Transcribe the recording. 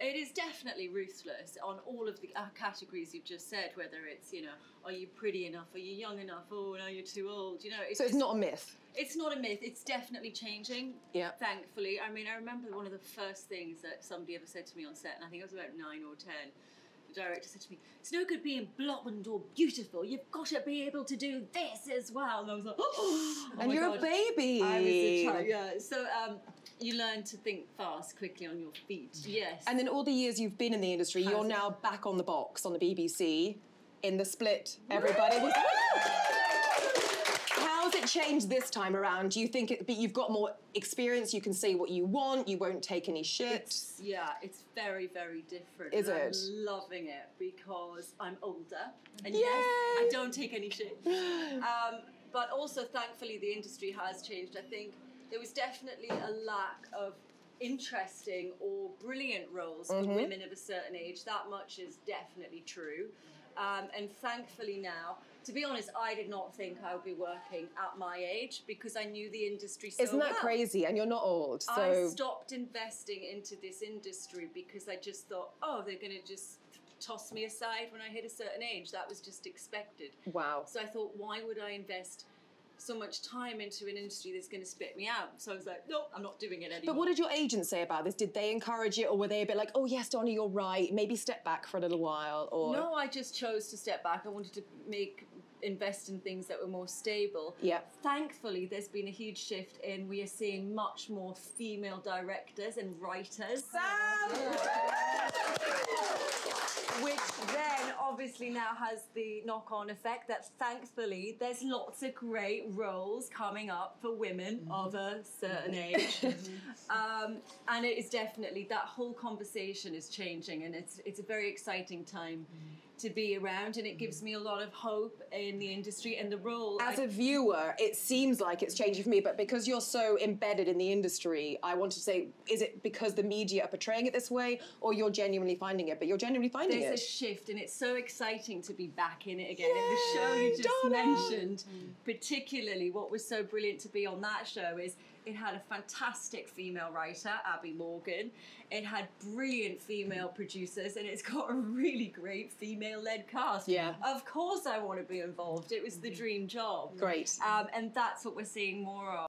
it is definitely ruthless on all of the categories you've just said, whether it's, you know, are you pretty enough, are you young enough, oh, no, you're too old, you know. So it's not a myth? It's not a myth. It's definitely changing, yeah. Thankfully. I mean, I remember one of the first things that somebody ever said to me on set, and I think I was about 9 or 10, the director said to me, it's no good being blonde or beautiful, you've got to be able to do this as well. And I was like, oh and you're a baby. I was a child, yeah. So you learn to think fast, quickly on your feet, yes. And then all the years you've been in the industry, you're now back on the box on the BBC in The Split. Everybody was... How's it changed this time around? Do you think you've got more experience, you can say what you want, you won't take any shit? It's very, very different. Is it? I'm loving it because I'm older. And yes, I don't take any shit. But also, thankfully, the industry has changed. I think there was definitely a lack of interesting or brilliant roles for women of a certain age. That much is definitely true. And thankfully now, to be honest, I did not think I would be working at my age because I knew the industry so well. Isn't that crazy? And you're not old. So I stopped investing into this industry because I just thought, oh, they're going to just toss me aside when I hit a certain age. That was just expected. Wow. So I thought, why would I invest so much time into an industry that's going to spit me out? So I was like, no, I'm not doing it anymore. But what did your agent say about this? Did they encourage it, or were they a bit like, oh yes, Donna, you're right, maybe step back for a little while? Or no, I just chose to step back. I wanted to invest in things that were more stable. Yeah. Thankfully, there's been a huge shift in, we are seeing much more female directors and writers. Which then obviously now has the knock-on effect that thankfully there's lots of great roles coming up for women of a certain age. And it is definitely, that whole conversation is changing, and it's a very exciting time to be around, and it gives me a lot of hope in the industry and the role. As a viewer, it seems like it's changing for me, but because you're so embedded in the industry, I want to say, is it because the media are portraying it this way, or you're genuinely finding it? But you're genuinely finding There's it. a shift, and it's so exciting to be back in it again. In the show you just mentioned, particularly what was so brilliant to be on that show is it had a fantastic female writer, Abby Morgan. It had brilliant female producers, and it's got a really great female-led cast. Yeah. Of course I want to be involved. It was the dream job. Great. And that's what we're seeing more of.